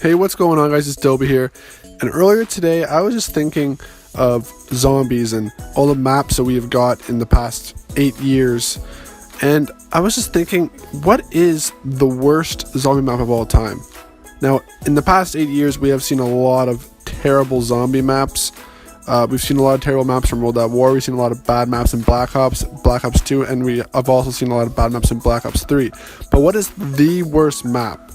Hey, what's going on, guys? It's Dobie here. And earlier today, I was just thinking of zombies and all the maps that we have got in the past 8 years. And I was just thinking, what is the worst zombie map of all time? Now, in the past 8 years, we have seen a lot of terrible zombie maps. We've seen a lot of terrible maps from World at War. We've seen a lot of bad maps in Black Ops 2, and we have also seen a lot of bad maps in Black Ops 3. But what is the worst map?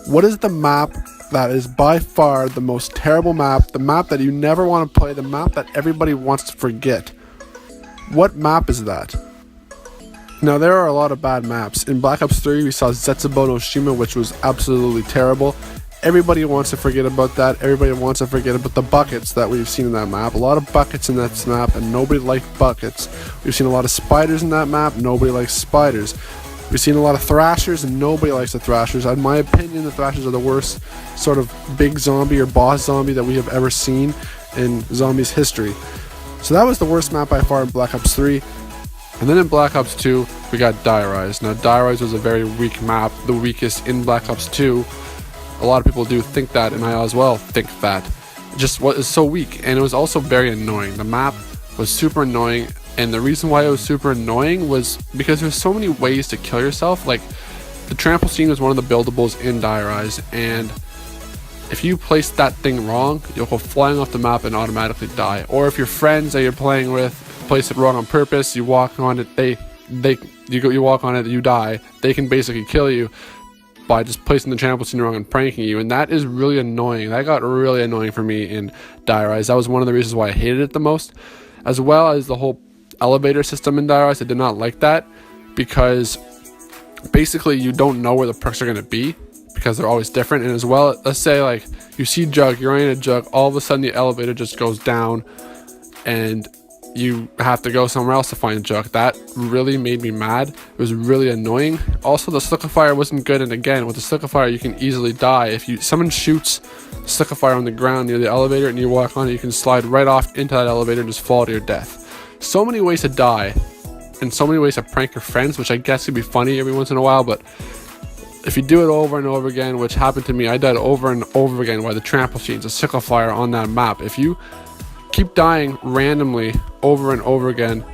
What is the map that is by far the most terrible map, the map that you never want to play, the map that everybody wants to forget? What map is that? Now, there are a lot of bad maps. In Black Ops 3, we saw Zetsubo no Shima, which was absolutely terrible. Everybody wants to forget about that. Everybody wants to forget about the buckets that we've seen in that map. A lot of buckets in that map, and nobody liked buckets. We've seen a lot of spiders in that map. Nobody likes spiders. We've seen a lot of Thrashers, and nobody likes the Thrashers. In my opinion, the Thrashers are the worst sort of big zombie or boss zombie that we have ever seen in zombies history. So that was the worst map by far in Black Ops 3. And then in Black Ops 2, we got Die Rise. Now, Die Rise was a very weak map, the weakest in Black Ops 2. A lot of people do think that, and I as well think that. It just was so weak, and it was also very annoying. The map was super annoying, and the reason why it was super annoying was because there's so many ways to kill yourself. Like, the trample scene was one of the buildables in Die Rise, and if you place that thing wrong, you'll go flying off the map and automatically die. Or if your friends that you're playing with place it wrong on purpose, you walk on it, you walk on it, you die. They can basically kill you by just placing the trample scene wrong and pranking you, and that is really annoying. That got really annoying for me in Die Rise. That was one of the reasons why I hated it the most, as well as the whole elevator system in Die Rise. I did not like that because basically you don't know where the perks are going to be because they're always different. And as well, let's say like you see Jug, you're in a Jug, all of a sudden the elevator just goes down and you have to go somewhere else to find Jug. That really made me mad. It was really annoying. Also, the Slickifire wasn't good, and again, with the Slickifire you can easily die. If someone shoots Slickifire on the ground near the elevator and you walk on it, you can slide right off into that elevator and just fall to your death. So many ways to die, and so many ways to prank your friends, which I guess could be funny every once in a while, but if you do it over and over again, which happened to me, I died over and over again by the trample scenes, the Slickifire on that map. If you keep dying randomly over and over again,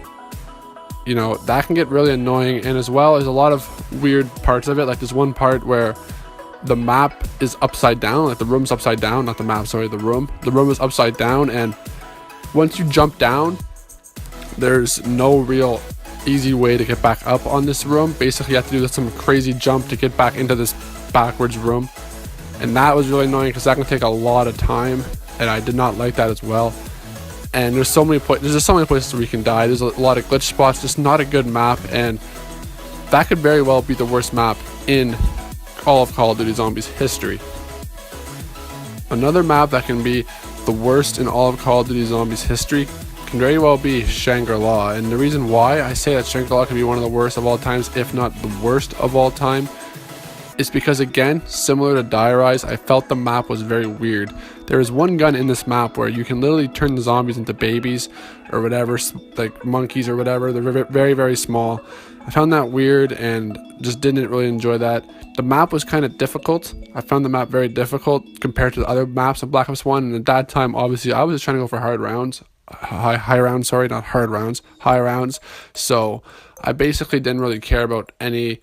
you know, that can get really annoying. And as well as a lot of weird parts of it, like there's one part where the map is upside down, like the room's upside down, not the map, sorry, the room is upside down, and once you jump down, there's no real easy way to get back up on this room. Basically, you have to do some crazy jump to get back into this backwards room, and that was really annoying because that can take a lot of time, and I did not like that as well. And there's just so many places where you can die. There's a lot of glitch spots, just not a good map, and that could very well be the worst map in all of Call of Duty Zombies history. Another map that can be the worst in all of Call of Duty Zombies history can very well be Shangri-La. And the reason why I say that Shangri-La can be one of the worst of all times, if not the worst of all time, is because, again, similar to Die Rise, I felt the map was very weird. There is one gun in this map where you can literally turn the zombies into babies or whatever, like monkeys or whatever. They're very, very small. I found that weird and just didn't really enjoy that. The map was kind of difficult. I found the map very difficult compared to the other maps of Black Ops 1. And at that time, obviously, I was just trying to go for high rounds. So I basically didn't really care about any.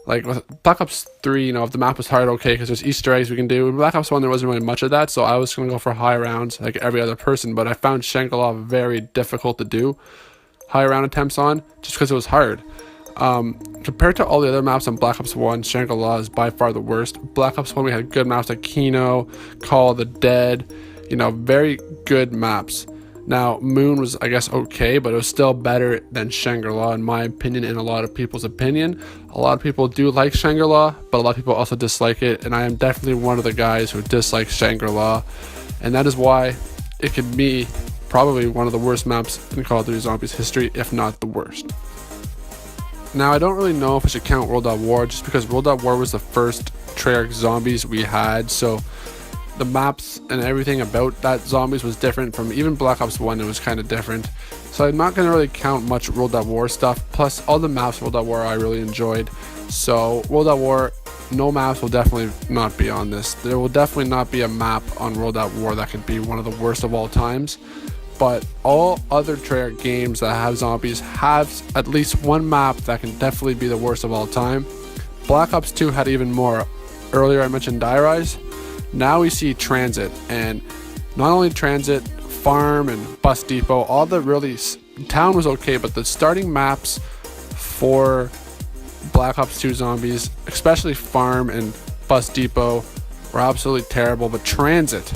Like with Black Ops 3, you know, if the map was hard, okay, because there's Easter eggs we can do. In Black Ops 1, there wasn't really much of that, so I was going to go for high rounds like every other person, but I found Shangri-La very difficult to do high round attempts on, just because it was hard. Compared to all the other maps on Black Ops 1, Shangri-La is by far the worst. Black Ops 1, we had good maps like Kino, Call of the Dead, you know, very good maps. Now, Moon was, I guess, okay, but it was still better than Shangri-La, in my opinion, and a lot of people's opinion. A lot of people do like Shangri-La, but a lot of people also dislike it, and I am definitely one of the guys who dislikes Shangri-La, and that is why it could be probably one of the worst maps in Call of Duty Zombies history, if not the worst. Now, I don't really know if I should count World at War, just because World at War was the first Treyarch Zombies we had, so the maps and everything about that Zombies was different from even Black Ops 1. It was kind of different, so I'm not going to really count much World at War stuff. Plus all the maps World at War I really enjoyed, so World at War, no maps will definitely not be on this. There will definitely not be a map on World at War that could be one of the worst of all times. But all other Treyarch games that have Zombies have at least one map that can definitely be the worst of all time. Black Ops 2 had even more. Earlier I mentioned Die Rise. Now we see Transit, and not only Transit, Farm and Bus Depot, all the really... Town was okay, but the starting maps for Black Ops 2 Zombies, especially Farm and Bus Depot, were absolutely terrible. But Transit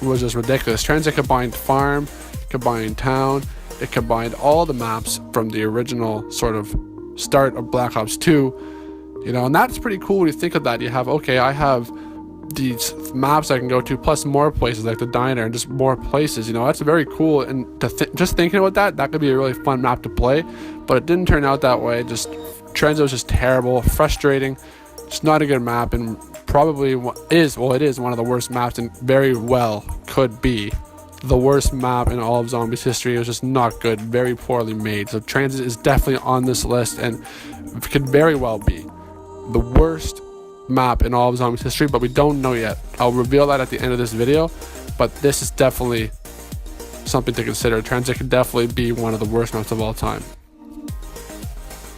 was just ridiculous. Transit combined Farm, combined Town, it combined all the maps from the original sort of start of Black Ops 2, and that's pretty cool when you think of that. You have, okay, I have these maps I can go to, plus more places like the diner and just more places, that's very cool. And just thinking about that could be a really fun map to play, but it didn't turn out that way. Just Transit was just terrible, frustrating, just not a good map, and probably it is one of the worst maps, and very well could be the worst map in all of Zombies history. It was just not good, very poorly made. So Transit is definitely on this list and could very well be the worst map in all of Zombies history, but we don't know yet. I'll reveal that at the end of this video, but this is definitely something to consider. Transit could definitely be one of the worst maps of all time.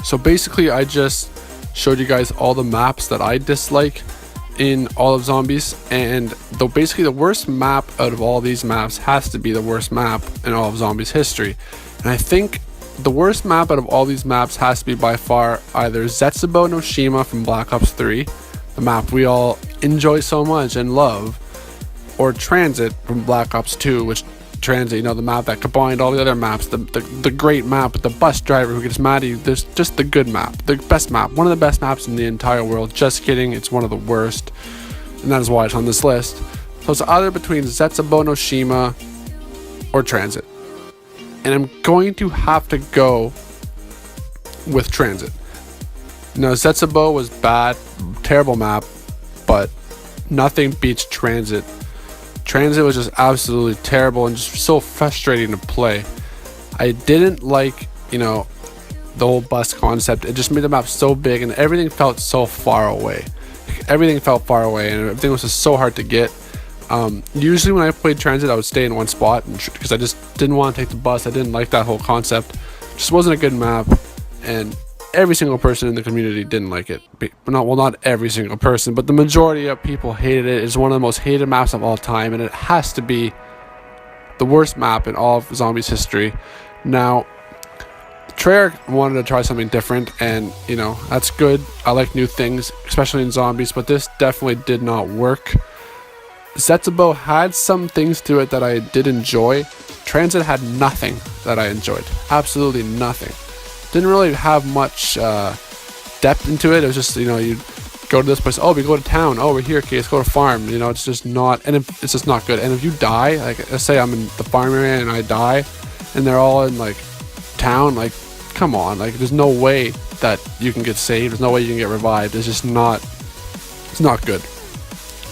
So basically I just showed you guys all the maps that I dislike in all of Zombies, and basically the worst map out of all these maps has to be the worst map in all of Zombies history. And I think the worst map out of all these maps has to be by far either Zetsubou no Shima from Black Ops 3, the map we all enjoy so much and love, or Transit from Black Ops 2, which Transit, the map that combined all the other maps, the great map with the bus driver who gets mad at you. There's just the good map, the best map, one of the best maps in the entire world. Just kidding, it's one of the worst, and that is why it's on this list. So it's either between Zetsubou no Shima or Transit, and I'm going to have to go with Transit. Zetsubou was bad, terrible map, but nothing beats Transit. Transit was just absolutely terrible and just so frustrating to play. I didn't like, the whole bus concept. It just made the map so big and everything felt so far away. Everything felt far away and everything was just so hard to get. Usually when I played Transit, I would stay in one spot because I just didn't want to take the bus. I didn't like that whole concept. It just wasn't a good map, and every single person in the community didn't like it. Not every single person, but the majority of people hated it. It's one of the most hated maps of all time, and it has to be the worst map in all of Zombies history. Now, Treyarch wanted to try something different, and that's good. I like new things, especially in Zombies, but this definitely did not work. Zetsubou had some things to it that I did enjoy. Transit had nothing that I enjoyed. Absolutely nothing. Didn't really have much depth into it. It was just, you go to this place, oh, we go to town, oh, we're here, okay, let's go to farm. It's just not, and it's just not good. And if you die, like, let's say I'm in the farm area and I die, and they're all in like town, like, come on, like, there's no way that you can get saved. There's no way you can get revived. It's just not, it's not good.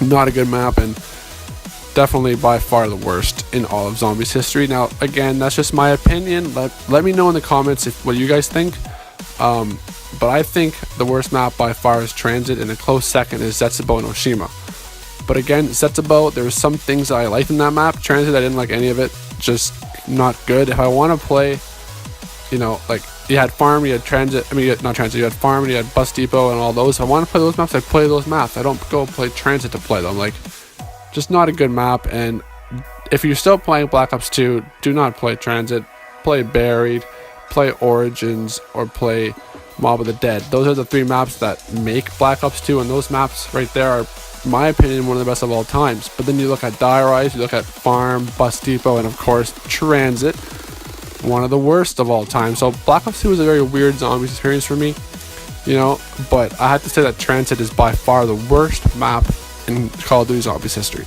Not a good map, and definitely by far the worst in all of Zombies history. Now, again, that's just my opinion. Let me know in the comments what you guys think. But I think the worst map by far is Transit, and a close second is Zetsubou no Shima. But again, Zetsubou, there were some things that I liked in that map. Transit, I didn't like any of it. Just not good. If I want to play, like, you had Farm, you had Transit, not Transit, you had Farm, and you had Bus Depot and all those. If I want to play those maps, I play those maps. I don't go play Transit to play them. Like, just not a good map. And if you're still playing Black Ops 2, do not play Transit. Play Buried, play Origins, or play Mob of the Dead. Those are the three maps that make Black Ops 2, and those maps right there are, in my opinion, one of the best of all times. But then you look at Die Rise, you look at Farm, Bus Depot, and of course Transit, one of the worst of all time. So Black Ops 2 is a very weird Zombies experience for me, but I have to say that Transit is by far the worst map in Call of Duty Zombies history.